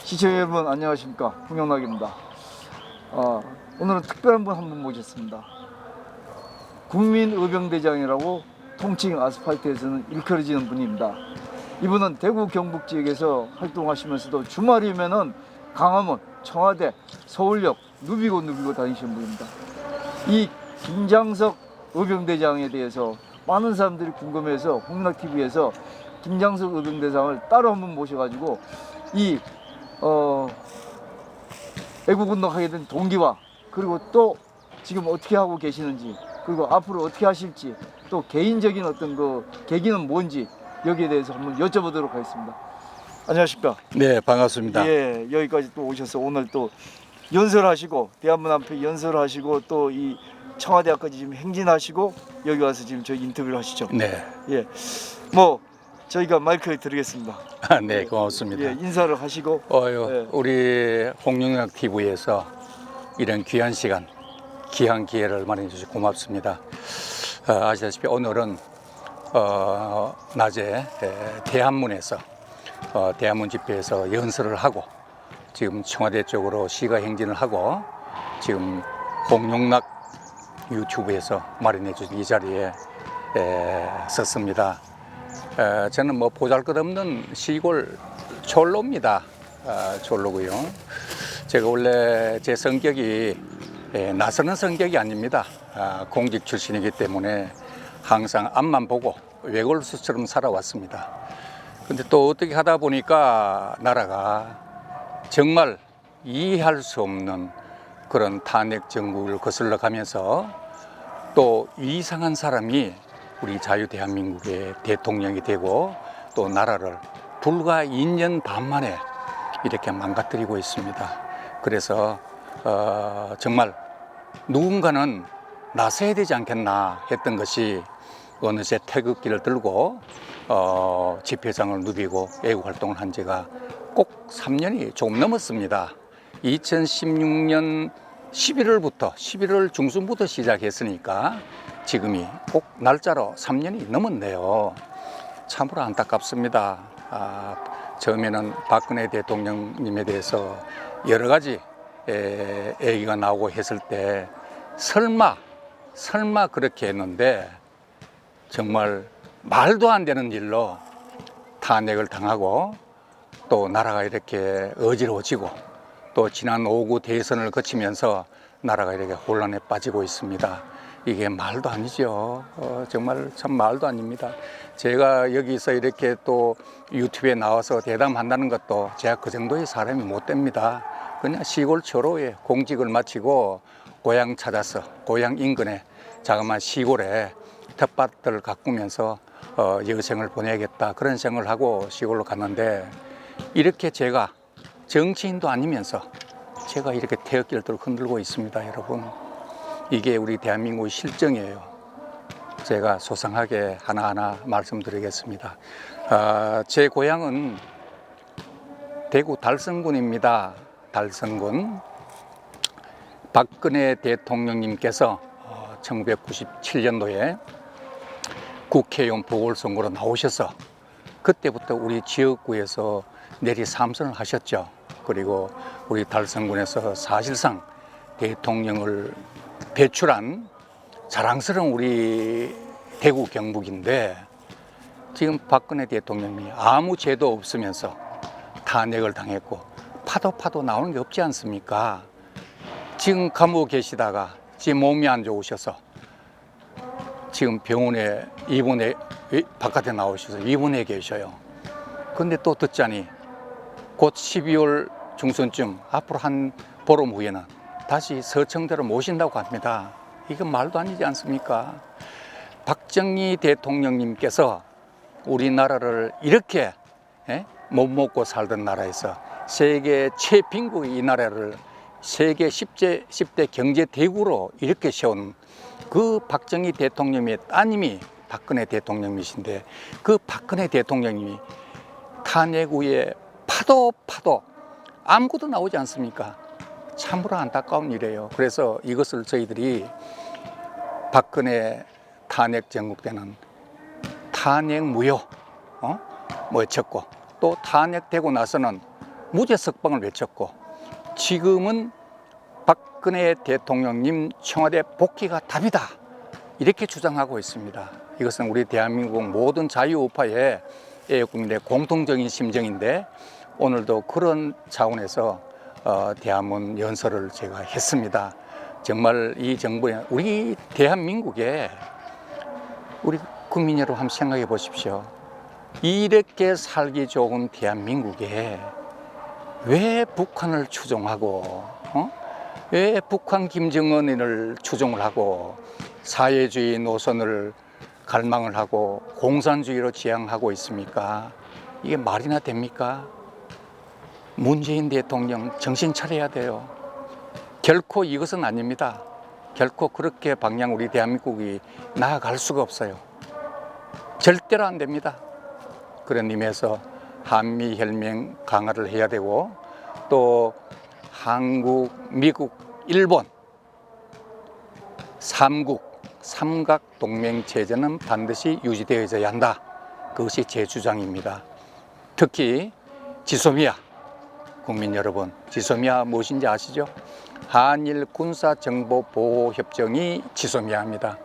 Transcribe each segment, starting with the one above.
시청자 여러분 안녕하십니까, 홍영락입니다. 오늘은 특별한 분 한 분 모셨습니다. 국민의병대장이라고 통칭 아스팔트에서는 일컬어지는 분입니다. 이분은 대구 경북 지역에서 활동하시면서도 주말이면은 강화문, 청와대, 서울역 누비고 다니시는 분입니다. 이 김장석 의병대장에 대해서 많은 사람들이 궁금해서 홍락TV에서 김장석 의병대장을 따로 한번 모셔가지고 이 애국운동하게 된 동기와, 그리고 또 지금 어떻게 하고 계시는지, 그리고 앞으로 어떻게 하실지, 또 개인적인 어떤 그 계기는 뭔지, 여기에 대해서 한번 여쭤보도록 하겠습니다. 안녕하십니까? 네, 반갑습니다. 예, 여기까지 또 오셔서 오늘 또 연설하시고, 대한문 앞에 연설하시고, 또 이 청와대까지 지금 행진하시고, 여기 와서 지금 저희 인터뷰를 하시죠. 네. 예, 뭐 저희가 마이크 드리겠습니다. 네, 고맙습니다. 예, 인사를 하시고. 예. 우리 홍영락 TV에서 이런 귀한 시간, 귀한 기회를 마련해 주셔서 고맙습니다. 아시다시피 오늘은 낮에 대한문에서 대한문 집회에서 연설을 하고, 지금 청와대 쪽으로 시가 행진을 하고, 지금 홍영락 유튜브에서 마련해 주신 이 자리에 섰습니다. 저는 뭐 보잘것없는 시골 촐로입니다. 촐로고요. 제가 원래 제 성격이 나서는 성격이 아닙니다. 공직 출신이기 때문에 항상 앞만 보고 외골수처럼 살아왔습니다. 근데 또 어떻게 하다 보니까 나라가 정말 이해할 수 없는 그런 탄핵 정국을 거슬러 가면서 또 이상한 사람이 우리 자유 대한민국의 대통령이 되고, 또 나라를 불과 2년 반 만에 이렇게 망가뜨리고 있습니다. 그래서 정말 누군가는 나서야 되지 않겠나 했던 것이, 어느새 태극기를 들고 집회장을 누비고 애국활동을 한 지가 꼭 3년이 조금 넘었습니다. 2016년 11월 중순부터 시작했으니까 지금이 꼭 날짜로 3년이 넘었네요. 참으로 안타깝습니다. 처음에는 박근혜 대통령님에 대해서 여러 가지 얘기가 나오고 했을 때 설마 그렇게 했는데, 정말 말도 안 되는 일로 탄핵을 당하고, 또 나라가 이렇게 어지러워지고, 또 지난 5구 대선을 거치면서 나라가 이렇게 혼란에 빠지고 있습니다. 이게 말도 아니죠. 정말 참 말도 아닙니다. 제가 여기서 이렇게 또 유튜브에 나와서 대담한다는 것도 제가 그 정도의 사람이 못 됩니다. 그냥 시골 초로에 공직을 마치고 고향 찾아서 고향 인근에 자그마한 시골에 텃밭을 가꾸면서 여생을 보내야겠다, 그런 생각을 하고 시골로 갔는데, 이렇게 제가 정치인도 아니면서 제가 이렇게 태극기를 들고 흔들고 있습니다, 여러분. 이게 우리 대한민국의 실정이에요. 제가 소상하게 하나하나 말씀드리겠습니다. 제 고향은 대구 달성군입니다. 달성군. 박근혜 대통령님께서 1997년도에 국회의원 보궐선거로 나오셔서 그때부터 우리 지역구에서 내리 삼선을 하셨죠. 그리고 우리 달성군에서 사실상 대통령을 배출한 자랑스러운 우리 대구 경북인데, 지금 박근혜 대통령이 아무 죄도 없으면서 탄핵을 당했고 파도 나오는 게 없지 않습니까? 지금 감옥에 계시다가 지금 몸이 안 좋으셔서 지금 병원에 입원해, 바깥에 나오셔서 입원해 계셔요. 근데 또 듣자니 곧 12월 중순쯤, 앞으로 한 보름 후에는 다시 서청대로 모신다고 합니다. 이건 말도 아니지 않습니까? 박정희 대통령님께서 우리나라를 이렇게 못 먹고 살던 나라에서 세계 최빈국 이 나라를 세계 10대 경제 대국으로 이렇게 세운 그 박정희 대통령의 따님이 박근혜 대통령이신데, 그 박근혜 대통령이 탄핵 후에 파도 아무것도 나오지 않습니까? 참으로 안타까운 일이에요. 그래서 이것을 저희들이 박근혜 탄핵 정국 때는 탄핵 무효 외쳤고, 또 탄핵되고 나서는 무죄 석방을 외쳤고 지금은 박근혜 대통령님 청와대 복귀가 답이다 이렇게 주장하고 있습니다. 이것은 우리 대한민국 모든 자유우파의 국민의 공통적인 심정인데 오늘도 그런 차원에서 대한문 연설을 제가 했습니다. 정말 이 정부에 우리 대한민국에 우리 국민 여러분 한번 생각해 보십시오. 이렇게 살기 좋은 대한민국에 왜 북한을 추종하고 왜 북한 김정은을 추종을 하고 사회주의 노선을 갈망을 하고 공산주의로 지향하고 있습니까? 이게 말이나 됩니까? 문재인 대통령 정신 차려야 돼요. 결코 이것은 아닙니다. 결코 그렇게 방향 우리 대한민국이 나아갈 수가 없어요. 절대로 안 됩니다. 그런 의미에서 한미혈맹 강화를 해야 되고 또 한국, 미국, 일본 삼각 동맹 체제는 반드시 유지되어야 한다. 그것이 제 주장입니다. 특히 지소미아 국민 여러분, 지소미아 무엇인지 아시죠? 한일 군사정보보호협정이 지소미아입니다.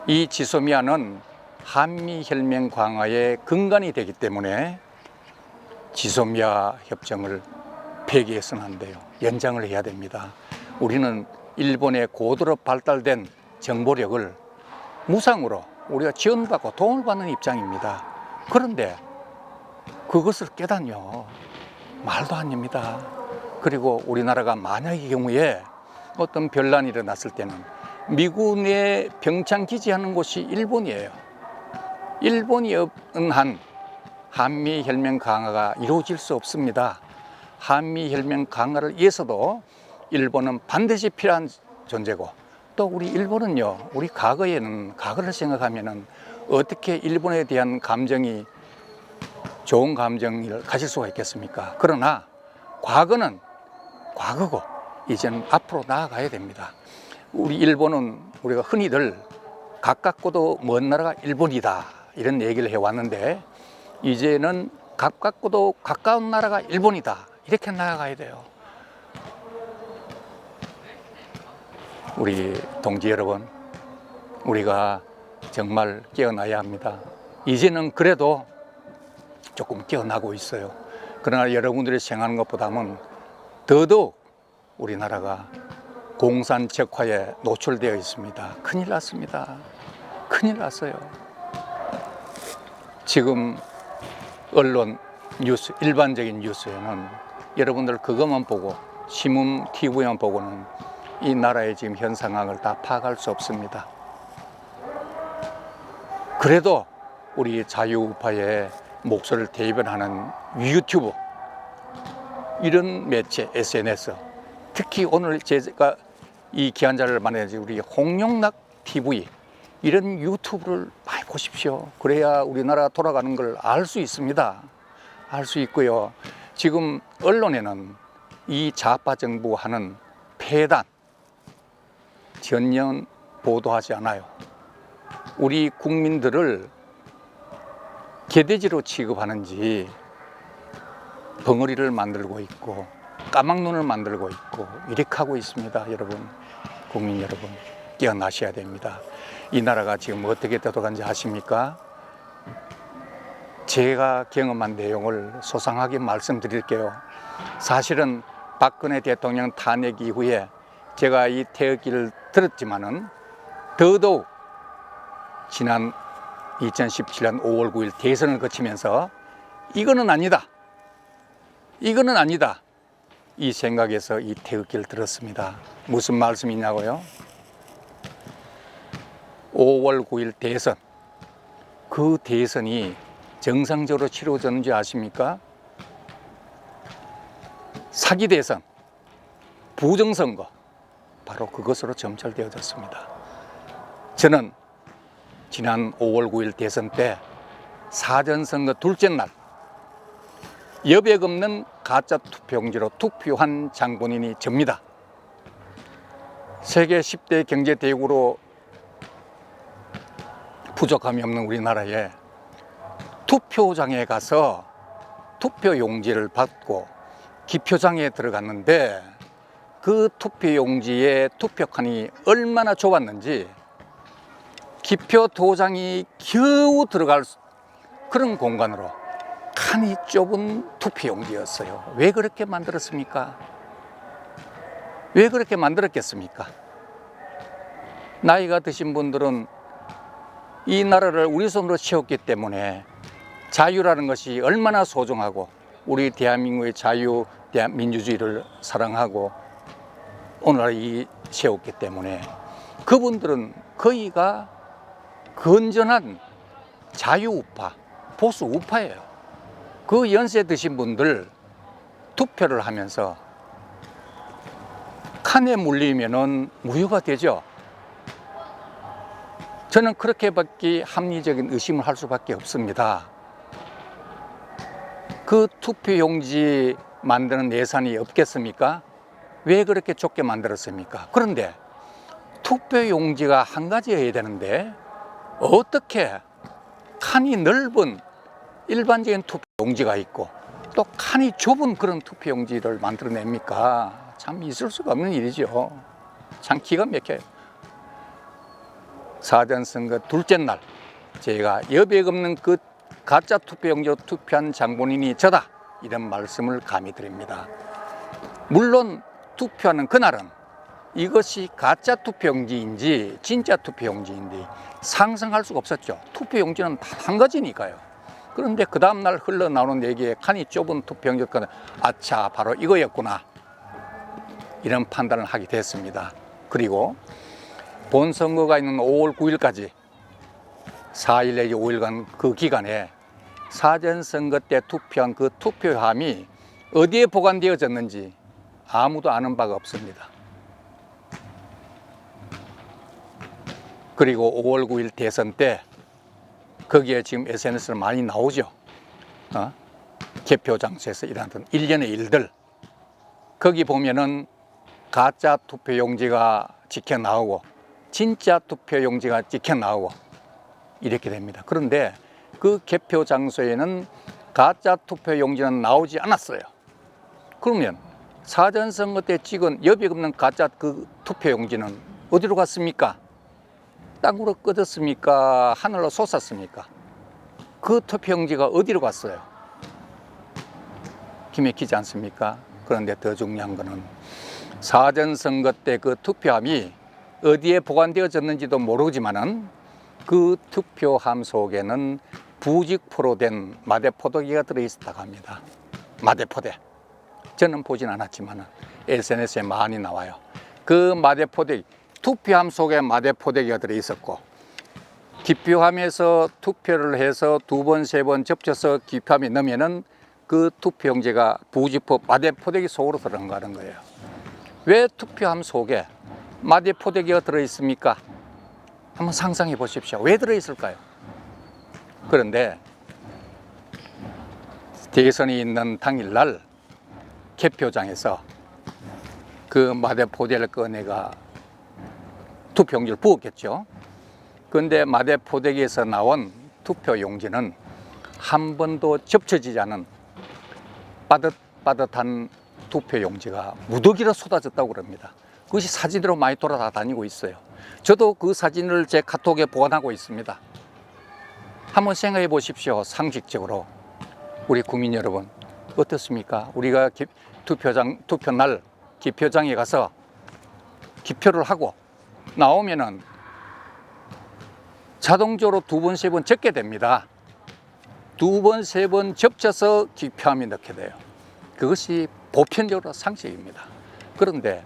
이 지소미아는 한미혈맹 강화의 근간이 되기 때문에 지소미아 협정을 폐기해서는 안 돼요. 연장을 해야 됩니다. 우리는 일본의 고도로 발달된 정보력을 무상으로 우리가 지원받고 도움을 받는 입장입니다. 그런데 그것을 깨닫요. 말도 안 됩니다. 그리고 우리나라가 만약의 경우에 어떤 변란이 일어났을 때는 미군의 병창 기지하는 곳이 일본이에요. 일본이 없는 한 한미혈맹 강화가 이루어질 수 없습니다. 한미혈맹 강화를 위해서도 일본은 반드시 필요한 존재고 또 우리 일본은요, 우리 과거를 생각하면은 어떻게 일본에 대한 감정이 좋은 감정을 가질 수가 있겠습니까? 그러나 과거는 과거고 이제는 앞으로 나아가야 됩니다. 우리 일본은 우리가 흔히들 가깝고도 먼 나라가 일본이다 이런 얘기를 해왔는데 이제는 가깝고도 가까운 나라가 일본이다 이렇게 나아가야 돼요. 우리 동지 여러분, 우리가 정말 깨어나야 합니다. 이제는 그래도 조금 깨어나고 있어요. 그러나 여러분들이 생각하는 것보다는 더더욱 우리나라가 공산적화에 노출되어 있습니다. 큰일 났습니다. 큰일 났어요. 지금 언론 뉴스, 일반적인 뉴스에는 여러분들 그것만 보고 신문, TV만 보고는 이 나라의 지금 현 상황을 다 파악할 수 없습니다. 그래도 우리 자유우파의 목소리를 대변하는 유튜브, 이런 매체, SNS, 특히 오늘 제가 이 귀한 자리를 만나야지 우리 홍용락 TV 이런 유튜브를 많이 보십시오. 그래야 우리나라 돌아가는 걸 알 수 있습니다. 알 수 있고요. 지금 언론에는 이 좌파 정부 하는 폐단 전혀 보도하지 않아요. 우리 국민들을 개돼지로 취급하는지 벙어리를 만들고 있고 까막눈을 만들고 있고 이렇게 하고 있습니다. 여러분, 국민 여러분, 깨어나셔야 됩니다. 이 나라가 지금 어떻게 되돌아간지 아십니까? 제가 경험한 내용을 소상하게 말씀드릴게요. 사실은 박근혜 대통령 탄핵 이후에 제가 이 태극기를 들었지만은 더더욱 지난 2017년 5월 9일 대선을 거치면서 이거는 아니다. 이거는 아니다. 이 생각에서 이 태극기를 들었습니다. 무슨 말씀이냐고요? 5월 9일 대선, 그 대선이 정상적으로 치러졌는지 아십니까? 사기 대선, 부정선거, 바로 그것으로 점철되어졌습니다. 저는 지난 5월 9일 대선 때 사전선거 둘째 날 여백 없는 가짜 투표용지로 투표한 장본인이 접니다. 세계 10대 경제대국으로 부족함이 없는 우리나라에 투표장에 가서 투표용지를 받고 기표장에 들어갔는데 그 투표용지에 투표칸이 얼마나 좁았는지 기표 도장이 겨우 들어갈 그런 공간으로 칸이 좁은 투표용지였어요. 왜 그렇게 만들었습니까? 왜 그렇게 만들었겠습니까? 나이가 드신 분들은 이 나라를 우리 손으로 채웠기 때문에 자유라는 것이 얼마나 소중하고 우리 대한민국의 자유, 민주주의를 사랑하고 오늘 이 세웠기 때문에 그분들은 거의가 건전한 자유우파, 보수우파예요. 그 연세 드신 분들 투표를 하면서 칸에 물리면은 무효가 되죠. 저는 그렇게밖에 합리적인 의심을 할 수밖에 없습니다. 그 투표용지 만드는 예산이 없겠습니까? 왜 그렇게 좁게 만들었습니까? 그런데 투표용지가 한 가지여야 되는데 어떻게 칸이 넓은 일반적인 투표용지가 있고 또 칸이 좁은 그런 투표용지를 만들어냅니까? 참 있을 수가 없는 일이죠. 참 기가 막혀요. 사전선거 둘째 날 제가 여백 없는 그 가짜 투표용지로 투표한 장본인이 저다 이런 말씀을 감히 드립니다. 물론 투표하는 그날은 이것이 가짜 투표용지인지 진짜 투표용지인지 상상할 수가 없었죠. 투표용지는 다 한 가지니까요. 그런데 그 다음날 흘러나오는 얘기에 칸이 좁은 투표용지였거든. 아차, 바로 이거였구나. 이런 판단을 하게 됐습니다. 그리고 본선거가 있는 5월 9일까지 4일 내지 5일간 그 기간에 사전선거 때 투표한 그 투표함이 어디에 보관되어졌는지 아무도 아는 바가 없습니다. 그리고 5월 9일 대선 때 거기에 지금 SNS로 많이 나오죠. 개표 장소에서 일하던 일련의 일들. 거기 보면은 가짜 투표용지가 찍혀 나오고 진짜 투표용지가 찍혀 나오고 이렇게 됩니다. 그런데 그 개표 장소에는 가짜 투표용지는 나오지 않았어요. 그러면 사전선거 때 찍은 여백 없는 가짜 그 투표용지는 어디로 갔습니까? 땅으로 꺼졌습니까? 하늘로 솟았습니까? 그 투표용지가 어디로 갔어요? 기맥히지 않습니까? 그런데 더 중요한 거는 사전선거 때 그 투표함이 어디에 보관되어졌는지도 모르지만은 그 투표함 속에는 부직포로 된 마대포대기가 들어있었다고 합니다. 마대포대. 저는 보진 않았지만 SNS에 많이 나와요. 그 마대포대기, 투표함 속에 마대포대기가 들어있었고 기표함에서 투표를 해서 2번, 3번 접쳐서 기표함에 넣으면은 그 투표용지가 부직포, 마대포대기 속으로 들어가는 거예요. 왜 투표함 속에 마대포대기가 들어있습니까? 한번 상상해 보십시오. 왜 들어있을까요? 그런데 대선이 있는 당일날 개표장에서 그 마대포대를 꺼내가 투표용지를 부었겠죠. 그런데 마대포대기에서 나온 투표용지는 한 번도 접쳐지지 않은 빠듯빠듯한 투표용지가 무더기로 쏟아졌다고 그럽니다. 그것이 사진으로 많이 돌아다니고 있어요. 저도 그 사진을 제 카톡에 보관하고 있습니다. 한번 생각해 보십시오. 상식적으로 우리 국민 여러분 어떻습니까? 우리가 투표날 기표장에 가서 기표를 하고 나오면은 자동적으로 2번, 3번 적게 됩니다. 2번, 3번 접쳐서 기표함에 넣게 돼요. 그것이 보편적으로 상식입니다. 그런데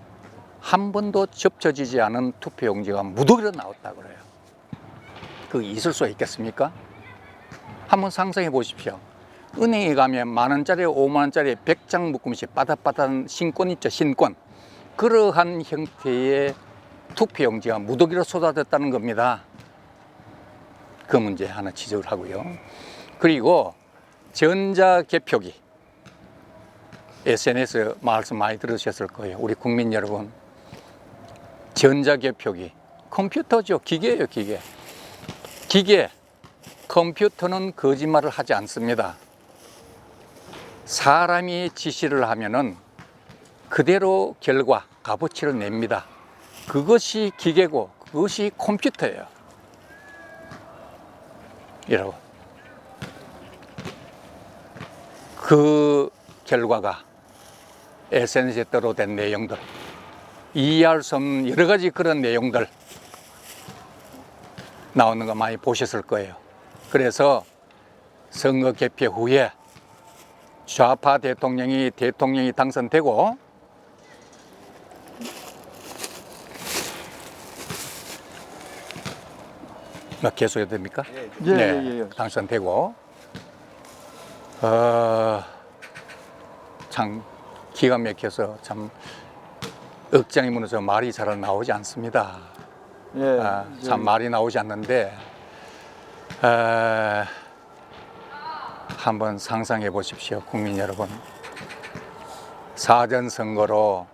한 번도 접쳐지지 않은 투표용지가 무더기로 나왔다고 그래요. 그게 있을 수 있겠습니까? 한번 상상해 보십시오. 은행에 가면 10,000원짜리, 50,000원짜리 100장 묶음씩 바닥바닥한 신권 있죠, 신권. 그러한 형태의 투표용지가 무더기로 쏟아졌다는 겁니다. 그 문제 하나 지적을 하고요. 그리고 전자개표기. SNS 말씀 많이 들으셨을 거예요. 우리 국민 여러분. 전자개표기. 컴퓨터죠. 기계예요, 기계. 기계. 컴퓨터는 거짓말을 하지 않습니다. 사람이 지시를 하면은 그대로 결과, 값어치를 냅니다. 그것이 기계고 그것이 컴퓨터예요. 여러분, 그 결과가 SNS에 떠도된 내용들, 이해할 수 없는 여러 가지 그런 내용들 나오는 거 많이 보셨을 거예요. 그래서 선거 개표 후에 좌파 대통령이 당선되고 계속해도 됩니까? 예, 예, 예. 당선되고 참 기가 막혀서 참 억장이 무너져 말이 잘 나오지 않습니다. 예, 참 말이 나오지 않는데 한번 상상해 보십시오, 국민 여러분. 사전선거로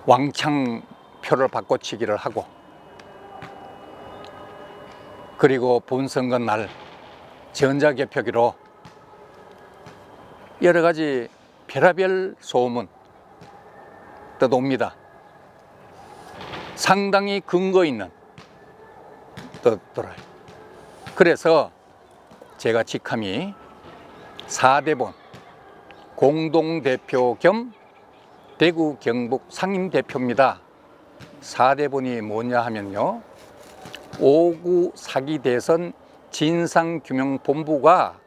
왕창 표를 바꿔치기를 하고, 그리고 본선거 날 전자개표기로 여러 가지 별의별 소문 떠도옵니다. 상당히 근거 있는 떠돌아요. 그래서 제가 직함이 4대본 공동대표 겸 대구 경북 상임대표입니다. 4대본이 뭐냐 하면요, 5구 사기 대선 진상규명본부가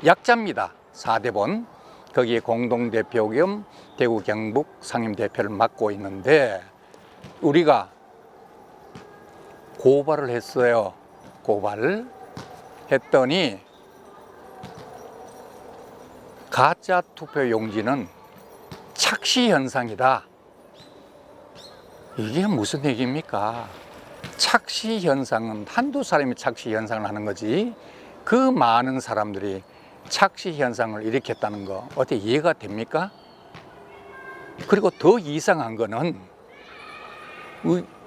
약자입니다. 4대본. 거기에 공동대표 겸 대구 경북 상임대표를 맡고 있는데, 우리가 고발을 했어요. 고발을 했더니 가짜 투표 용지는 착시 현상이다. 이게 무슨 얘기입니까? 착시 현상은 한두 사람이 착시 현상을 하는 거지, 그 많은 사람들이 착시 현상을 일으켰다는 거 어떻게 이해가 됩니까? 그리고 더 이상한 거는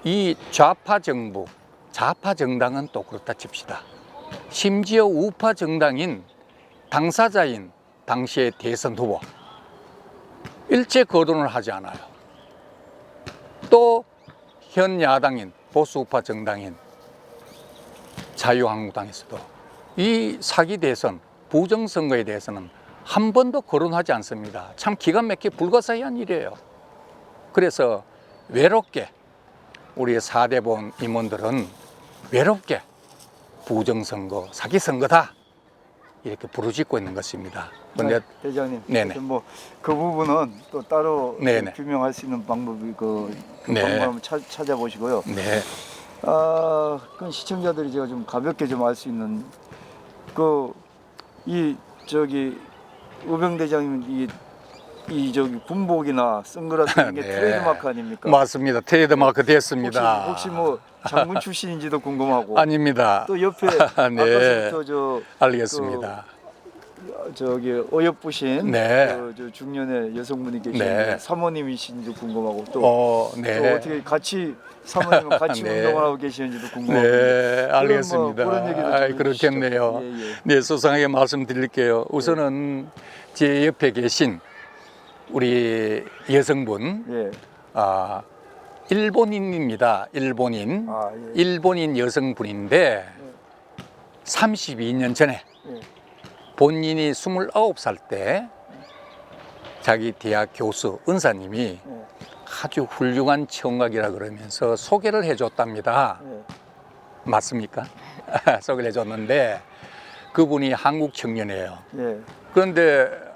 이 좌파 정부, 좌파 정당은 또 그렇다 칩시다. 심지어 우파 정당인 당사자인 당시의 대선 후보 일체 거론을 하지 않아요. 또 현 야당인 보수 우파 정당인 자유한국당에서도 이 사기 대선, 부정선거에 대해서는 한 번도 거론하지 않습니다. 참 기가 막히게 불가사의한 일이에요. 그래서 외롭게 우리의 4대본 임원들은 외롭게 부정선거, 사기선거다 이렇게 부르짖고 있는 것입니다. 근데 대장님, 네네. 뭐 그 부분은 또 따로 네네. 규명할 수 있는 방법이 그 네. 방법 한번 찾아보시고요. 네, 그 시청자들이 제가 좀 가볍게 좀 알 수 있는 이 우병 대장님 이 군복이나 선글라스 이게 네. 트레이드마크 아닙니까? 맞습니다. 트레이드마크 됐습니다. 혹시 뭐 장군 출신인지도 궁금하고. 아닙니다. 또 옆에 네. 아까부터 알겠습니다. 어여쁘신 네. 중년의 여성분이 계시는데 네. 사모님이신지도 궁금하고 또 네. 어떻게 같이 사모님은 같이 네. 운동을 하고 계시는지도 궁금하고. 네, 알겠습니다. 그런 얘기도 좀 그렇겠네요. 해주시죠. 예, 예. 네, 소상하게 말씀드릴게요. 우선은 제 옆에 계신 우리 여성분, 예. 일본인입니다. 일본인. 예. 일본인 여성분인데 32년 전에 예. 본인이 29살 때 자기 대학 교수 은사님이 예. 아주 훌륭한 청각이라 그러면서 소개를 해줬답니다. 예. 맞습니까? 소개를 해줬는데 그분이 한국 청년이에요. 예. 그런데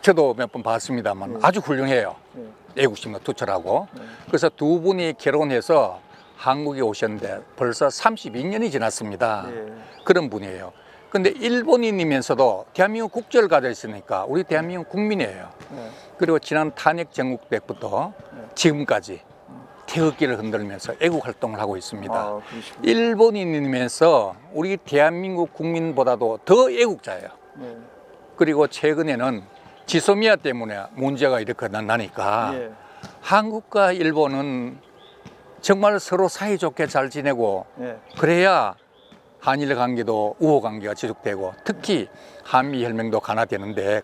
저도 몇 번 봤습니다만 아주 훌륭해요. 예. 애국심도 투철하고. 그래서 두 분이 결혼해서 한국에 오셨는데 벌써 32년이 지났습니다. 예. 그런 분이에요. 근데 일본인이면서도 대한민국 국적을 가져 있으니까 우리 대한민국 국민이에요. 예. 그리고 지난 탄핵 전국 때부터 지금까지 태극기를 흔들면서 애국 활동을 하고 있습니다. 그러시군요. 일본인이면서 우리 대한민국 국민보다도 더 애국자예요. 예. 그리고 최근에는 지소미아 때문에 문제가 이렇게 나니까 예. 한국과 일본은 정말 서로 사이좋게 잘 지내고 예. 그래야 한일 관계도 우호 관계가 지속되고 특히 한미 혈맹도 강화되는데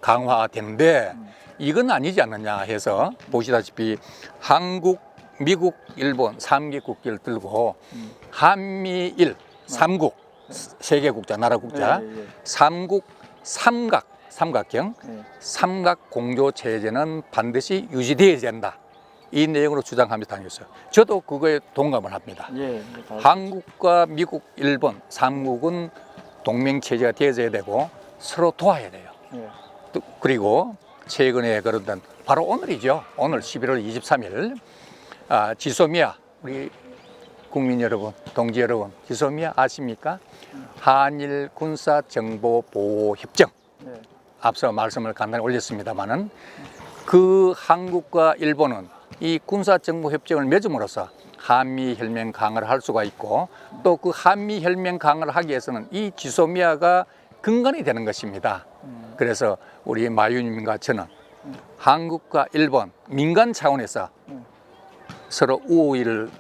이건 아니지 않느냐 해서 보시다시피 한국, 미국, 일본 3개 국기를 들고 한미일 3국 세계 국자, 나라 국자 예, 예. 3국 삼각형 예. 삼각 공조 체제는 반드시 유지되어야 된다. 이 내용으로 주장하면서 다녔어요. 저도 그거에 동감을 합니다. 예. 한국과 미국, 일본 3국은 동맹 체제가 되어야 되고 서로 도와야 돼요. 예. 또 그리고 최근에 그런던 바로 오늘이죠. 오늘 11월 23일 지소미아 우리 국민 여러분, 동지 여러분, 지소미아 아십니까? 한일 군사 정보 보호 협정. 예. 앞서 말씀을 간단히 올렸습니다만은 그 한국과 일본은 이 군사 정보 협정을 맺음으로써 한미 혈맹 강화를 할 수가 있고 또 그 한미 혈맹 강화를 하기 위해서는 이 지소미아가 근간이 되는 것입니다. 그래서 우리 마유님과 저는 한국과 일본 민간 차원에서 서로 우호를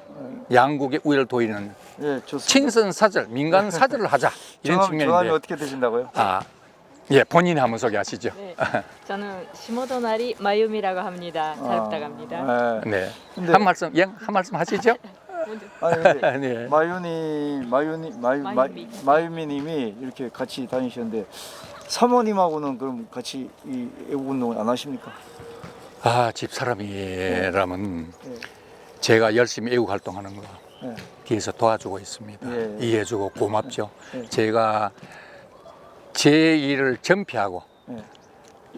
양국의 우호를 도이는 예, 좋습니다. 친선 사절, 민간 사절을 하자 이런 정함이 측면인데 어떻게 되신다고요? 예, 본인이 한번 소개하시죠. 네, 저는 시모도나리 마유미라고 합니다. 잘 부탁합니다. 예. 네, 근데- 한 말씀 하시죠. 아니 근데 네. 마유미님이 이렇게 같이 다니셨는데 사모님하고는 그럼 같이 이 애국 운동을 안 하십니까? 집사람이라면 예. 제가 열심히 애국 활동하는 거 예. 뒤에서 도와주고 있습니다. 예. 이해해주고 고맙죠. 예. 제가 제 일을 전폐하고 예.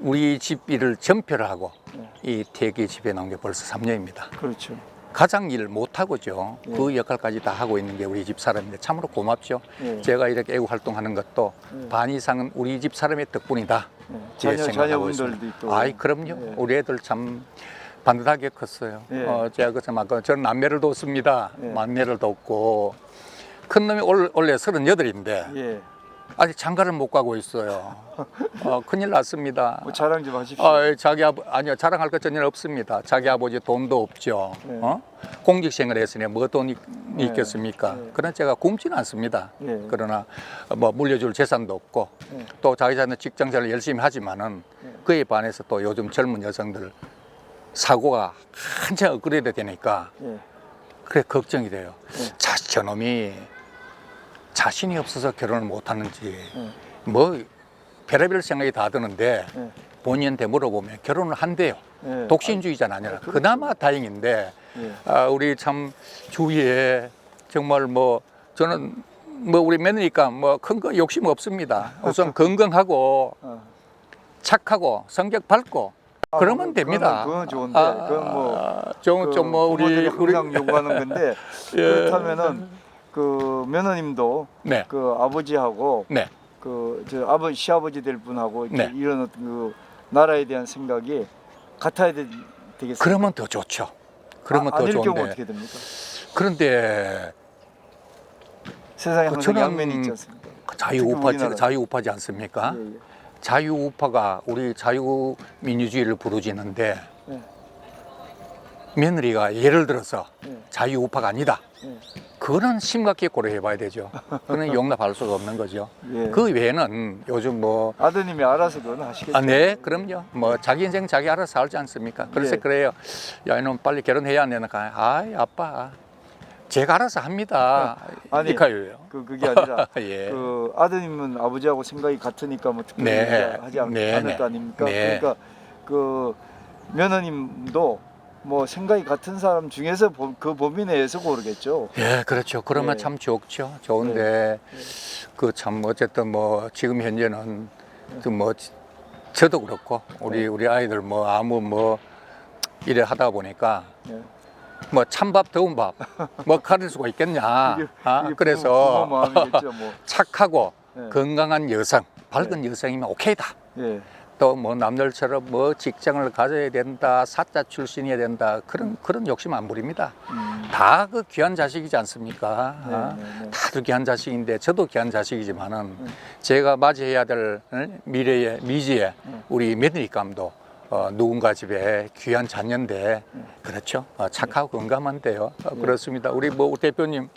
우리 집 일을 전폐를 하고 예. 이 태계 집에 나온 게 벌써 3년입니다. 그렇죠. 가장 일을 못하고죠. 예. 그 역할까지 다 하고 있는 게 우리 집 사람인데 참으로 고맙죠. 예. 제가 이렇게 애국 활동하는 것도 예. 반 이상은 우리 집 사람의 덕분이다. 예. 제 생각하고 있습니다. 자녀분들도 있고. 아이 그럼요. 예. 우리 애들 참 반듯하게 컸어요. 예. 제가 그참 아까 저는 남매를 뒀습니다. 예. 만매를 뒀고 큰 놈이 원래 38인데 예. 아직 장가를 못 가고 있어요. 큰일 났습니다. 뭐 자랑 좀 하십시오. 아니요 자랑할 것 전혀 없습니다. 자기 아버지 돈도 없죠. 예. 공직생활 했으니 뭐 돈이 예. 있겠습니까? 예. 그러나 제가 굶지는 않습니다. 예. 그러나 뭐 물려줄 재산도 없고 예. 또 자기 자는 직장생활을 열심히 하지만은 그에 반해서 또 요즘 젊은 여성들 사고가 한참 업그레이드 되니까 예. 그래 걱정이 돼요. 예. 저놈이 자신이 없어서 결혼을 못 하는지 예. 뭐 별의별 생각이 다 드는데 예. 본인한테 물어보면 결혼을 한대요. 예. 독신주의자는 아니라 그렇죠. 그나마 다행인데 예. 우리 참 주위에 정말 뭐 저는 뭐 우리 며느니까 뭐 큰 거 욕심 없습니다. 우선 건강하고 어. 착하고 성격 밝고 그러면 됩니다. 그건 좋은데 그건 뭐 좀뭐 부모들이 항상 요구하는 건데 예. 그렇다면은 그 며느님도 네. 그 아버지하고 네. 그 저 시아버지 될 분하고 이렇게 네. 이런 어떤 그 나라에 대한 생각이 같아야 되겠습니다. 그러면 더 좋죠. 그러면 더 아닐 경우 좋은데 어떻게 됩니까? 그런데 세상에 항상 저는 양면이 있지 않습니까? 우리나라. 자유우파지 않습니까? 예, 예. 자유우파가 우리 자유민주주의를 부르짖는데 예. 며느리가 예를 들어서 예. 자유우파가 아니다. 예. 그거는 심각하게 고려해봐야 되죠. 그는 용납할 수가 없는 거죠. 예. 그 외에는 요즘 뭐 아드님이 알아서 그건 하시겠죠. 네, 그럼요. 뭐 자기 인생 자기 알아서 살지 않습니까? 그래서 예. 그래요. 야, 이놈 빨리 결혼해야 안 되나? 아이, 아빠. 제가 알아서 합니다. 아니, 이카요예요. 그게 아니라 예. 그 아드님은 아버지하고 생각이 같으니까 뭐 특별히 네. 하지 않을 네. 거 아닙니까? 네. 그러니까 그 며느님도 뭐 생각이 같은 사람 중에서 그 범위 내에서 고르겠죠. 예, 그렇죠. 그러면 예. 참 좋죠. 좋은데 그 참 어쨌든 뭐 지금 현재는 뭐 저도 그렇고 우리 아이들 뭐 아무 뭐 이래 하다 보니까 예. 뭐 찬밥 더운 밥 뭐 가릴 수가 있겠냐. 이게 그래서 부모 마음이겠죠. 뭐. 착하고 예. 건강한 여성, 밝은 여성이면 오케이다. 예. 또 뭐 남들처럼 뭐 직장을 가져야 된다, 사자 출신이어야 된다 그런 욕심 안 부립니다. 다 그 귀한 자식이지 않습니까? 네. 다들 귀한 자식인데 저도 귀한 자식이지만은 제가 맞이해야 될 미래의 미지의 우리 며느리감도 누군가 집에 귀한 자녀인데 그렇죠. 착하고 건강한데요. 그렇습니다. 우리 뭐 대표님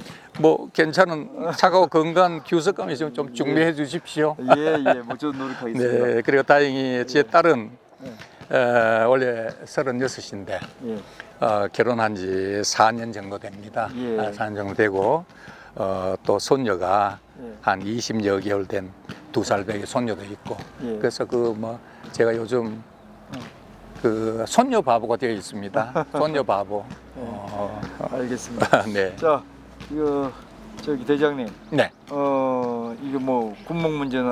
뭐 괜찮은 차가워 건강한 규석감이 있으면 좀 중매해 주십시오. 예, 뭐 저도 노력하겠습니다. 네, 그리고 다행히 제 딸은 네. 원래 36인데 예. 결혼한 지 4년 정도 됩니다. 예. 4년 정도 되고 또 손녀가 예. 한 20여 개월 된 2살 배기 손녀도 있고 예. 그래서 그 뭐 제가 요즘 그 손녀 바보가 되어 있습니다. 손녀 바보. 알겠습니다. 네. 자, 이거 저기 대장님, 네. 이거 뭐 군목 문제는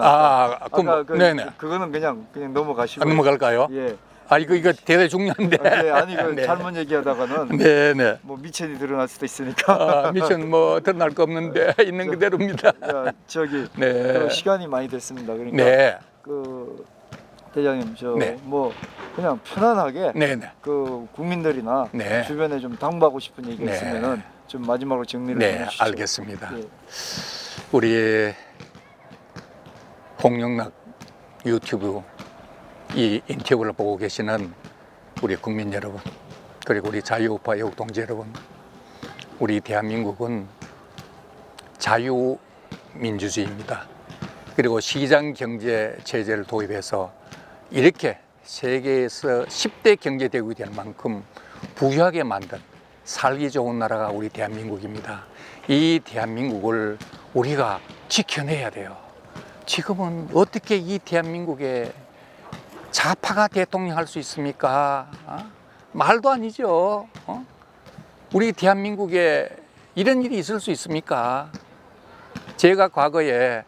그럼 네네. 그거는 그냥 넘어가시고. 넘어갈까요? 예. 이거 대단히 중요한데. 예, 아니 그 네. 잘못 얘기하다가는 네네. 뭐 미천이 드러날 수도 있으니까. 미션 뭐 드러날 거 없는데 있는 그대로입니다. 야, 저기 네. 그 시간이 많이 됐습니다. 그러니까 네. 그 대장님 저 네. 뭐 그냥 편안하게 네네. 그 국민들이나 네. 주변에 좀 당부하고 싶은 얘기 네. 있으면은 좀 마지막으로 정리를 네, 해주시죠. 알겠습니다. 예. 우리 홍영락 유튜브 이 인터뷰를 보고 계시는 우리 국민 여러분, 그리고 우리 자유우파 애국 동지 여러분, 우리 대한민국은 자유민주주의입니다. 그리고 시장 경제 체제를 도입해서 이렇게 세계에서 10대 경제대국이 될 만큼 부유하게 만든 살기 좋은 나라가 우리 대한민국입니다. 이 대한민국을 우리가 지켜내야 돼요. 지금은 어떻게 이 대한민국에 좌파가 대통령 할 수 있습니까? 말도 아니죠. 우리 대한민국에 이런 일이 있을 수 있습니까? 제가 과거에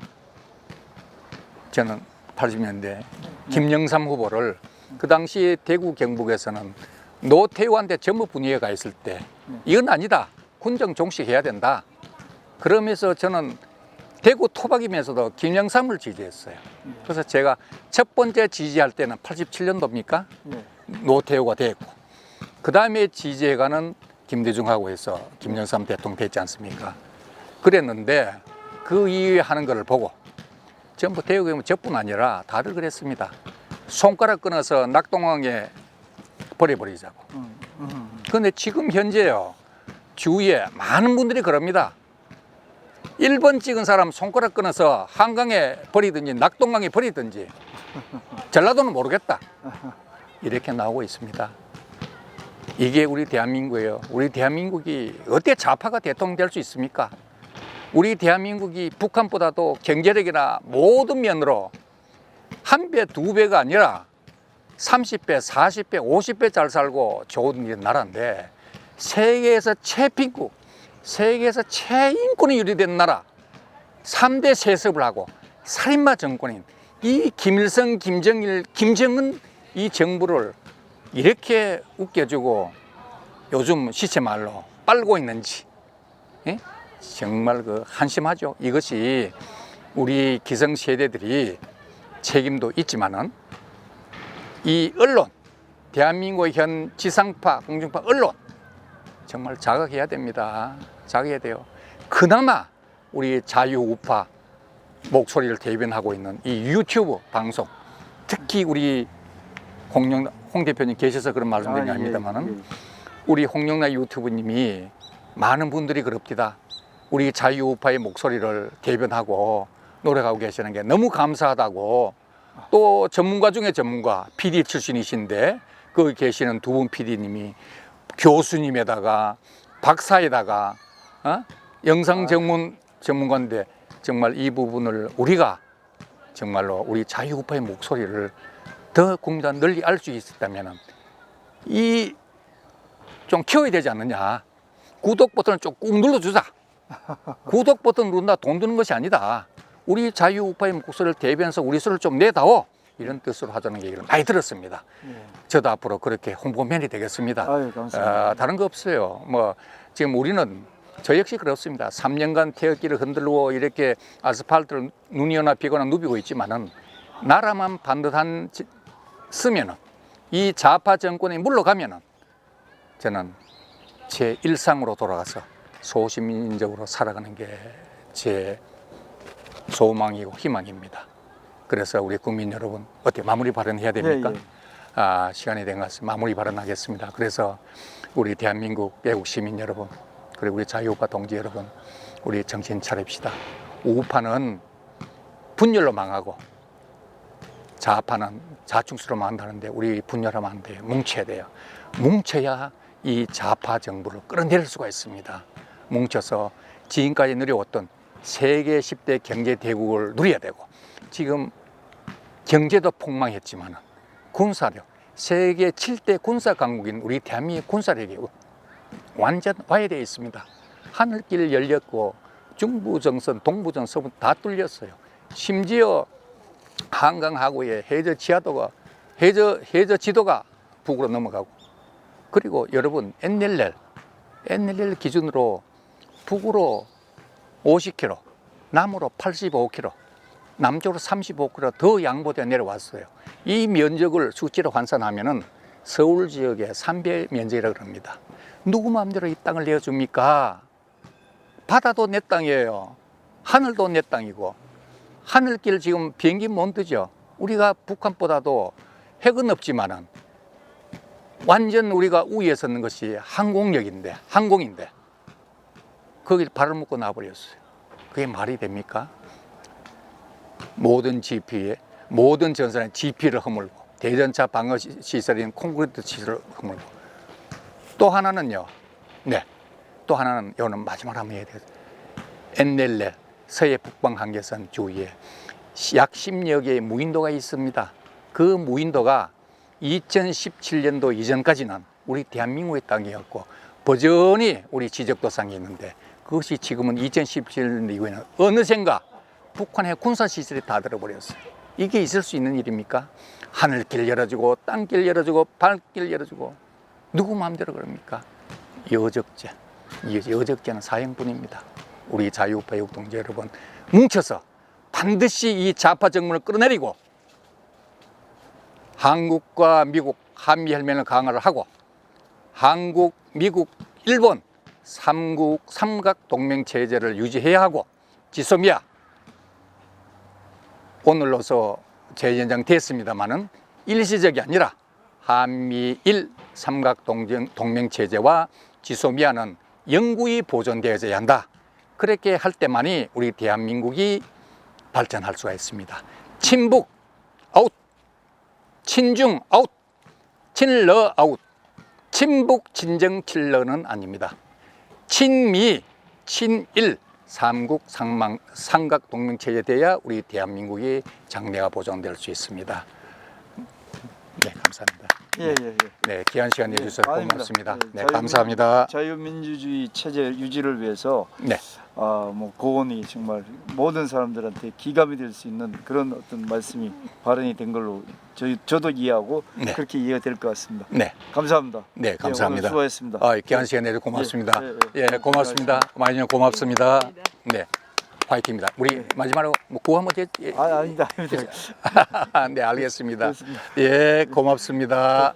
저는 80년대 김영삼 후보를 그 당시 대구 경북에서는 노태우한테 전부 분위기가 가 있을 때 이건 아니다. 군정 종식해야 된다. 그러면서 저는 대구 토박이면서도 김영삼을 지지했어요. 그래서 제가 첫 번째 지지할 때는 87년도입니까? 예. 노태우가 됐고 그 다음에 지지해가는 김대중하고 해서 김영삼 대통령 됐지 않습니까? 그랬는데 그 이후에 하는 것을 보고 전부 대구에 저뿐 아니라 다들 그랬습니다. 손가락 끊어서 낙동강에 버려버리자고. 그런데 지금 현재요 주위에 많은 분들이 그럽니다. 1번 찍은 사람 손가락 끊어서 한강에 버리든지 낙동강에 버리든지 전라도는 모르겠다 이렇게 나오고 있습니다. 이게 우리 대한민국이에요. 우리 대한민국이 어떻게 좌파가 대통령 될 수 있습니까? 우리 대한민국이 북한보다도 경제력이나 모든 면으로 한 배, 두 배가 아니라 30배, 40배, 50배 잘 살고 좋은 나라인데 세계에서 최빈국, 세계에서 최인권이 유리된 나라 3대 세습을 하고 살인마 정권인 이 김일성, 김정일, 김정은 이 정부를 이렇게 웃겨주고 요즘 시체말로 빨고 있는지 예? 정말 그 한심하죠. 이것이 우리 기성세대들이 책임도 있지만은 이 언론, 대한민국의 현 지상파, 공중파 언론 정말 자각해야 됩니다. 자각해야 돼요. 그나마 우리 자유우파 목소리를 대변하고 있는 이 유튜브 방송, 특히 우리 홍 대표님 계셔서 그런 말씀드린 게 아닙니다만은 우리 홍영락 유튜브님이 많은 분들이 그럽니다. 우리 자유우파의 목소리를 대변하고 노력하고 계시는 게 너무 감사하다고. 또 전문가 중에 전문가, PD 출신이신데 거기 계시는 두 분 PD님이 교수님에다가 박사에다가 영상 전문가인데 정말 이 부분을 우리가 정말로 우리 자유우파의 목소리를 더 국민들 널리 알 수 있었다면 이 좀 키워야 되지 않느냐. 구독 버튼을 좀 꾹 눌러주자. 구독 버튼 누른다 돈 드는 것이 아니다. 우리 자유우파의 목소리를 대변해서 우리 소리를 좀 내다오. 이런 뜻으로 하자는 얘기를 많이 들었습니다. 저도 앞으로 그렇게 홍보맨이 되겠습니다. 아유, 감사합니다. 다른 거 없어요. 뭐 지금 우리는 저 역시 그렇습니다. 3년간 태극기를 흔들고 이렇게 아스팔트를 눈이 오나 비거나 누비고 있지만은 나라만 반듯한 쓰면은 이 좌파 정권이 물러가면은 저는 제 일상으로 돌아가서 소시민적으로 살아가는 게 제 소망이고 희망입니다. 그래서 우리 국민 여러분 어떻게 마무리 발언해야 됩니까? 시간이 된 것 같습니다. 마무리 발언하겠습니다. 그래서 우리 대한민국 애국 시민 여러분 그리고 우리 자유우파 동지 여러분 우리 정신 차립시다. 우파는 분열로 망하고 좌파는 자충수로 망한다는데 우리 분열하면 안 돼요. 뭉쳐야 돼요. 뭉쳐야 이 좌파 정부를 끌어내릴 수가 있습니다. 뭉쳐서 지금까지 누려왔던 세계 10대 경제 대국을 누려야 되고, 지금 경제도 폭망했지만 군사력, 세계 7대 군사 강국인 우리 대한민국 군사력이 완전 와해되어 있습니다. 하늘길 열렸고 중부정선, 동부정선 다 뚫렸어요. 심지어 한강하구의 해저 지하도가 해저 지도가 북으로 넘어가고, 그리고 여러분 NLL 기준으로 북으로 50km, 남으로 85km, 남쪽으로 35km 더 양보되어 내려왔어요. 이 면적을 수치로 환산하면은 서울 지역의 3배 면적이라고 합니다. 누구 마음대로 이 땅을 내어줍니까? 바다도 내 땅이에요. 하늘도 내 땅이고, 하늘길 지금 비행기 못 뜨죠. 우리가 북한보다도 핵은 없지만은 완전 우리가 우위에 서는 것이 항공인데 거길 발을 묶고 놔버렸어요. 그게 말이 됩니까? 모든 GP에, 모든 전선에 GP를 허물고, 대전차 방어 시설인 콘크리트 시설을 허물고, 또 하나는요, 또 하나는 이거는 마지막으로 한번 해야 돼요. NLL 서해 북방 한계선 주위에 약 10여 개의 무인도가 있습니다. 그 무인도가 2017년도 이전까지는 우리 대한민국의 땅이었고 버전히 우리 지적도상이 있는데, 그것이 지금은 2017년 이후에는 어느샌가 북한의 군사시설이 다 들어버렸어요. 이게 있을 수 있는 일입니까? 하늘길 열어주고 땅길 열어주고 발길 열어주고 누구 마음대로 그럽니까? 여적죄는 사형뿐입니다. 우리 자유우파 애국동지 여러분, 뭉쳐서 반드시 이 좌파 정권을 끌어내리고 한국과 미국 한미혈맹을 강화를 하고, 한국, 미국, 일본 삼각 동맹 체제를 유지해야 하고, 지소미아 오늘로서 재연장 됐습니다마는 일시적이 아니라 한미일 삼각 동맹 체제와 지소미아는 영구히 보존되어야 한다. 그렇게 할 때만이 우리 대한민국이 발전할 수가 있습니다. 친북 아웃, 친중 아웃, 친러 아웃. 친북 친정 킬러는 아닙니다. 친미, 친일, 삼각 동맹 체제 돼야 우리 대한민국이 장래가 보장될 수 있습니다. 네, 감사합니다. 예. 네, 귀한 시간 내주셔서 아닙니다. 고맙습니다. 네, 자유민- 감사합니다. 자유민주주의 체제 유지를 위해서 네, 뭐 고언이 정말 모든 사람들한테 기감이 될 수 있는 그런 어떤 말씀이 발언이 된 걸로 저도 이해하고 네. 그렇게 이해가 될 것 같습니다. 네, 감사합니다. 네, 감사합니다. 오늘 수고하셨습니다. 귀한 시간 내주셔서 고맙습니다. 예, 예, 고맙습니다. 많이 고맙습니다. 네, 화이팅입니다. 우리 마지막으로 뭐 구호 한번 해. 아닙니다. 네, 알겠습니다. 그렇습니다. 예, 고맙습니다.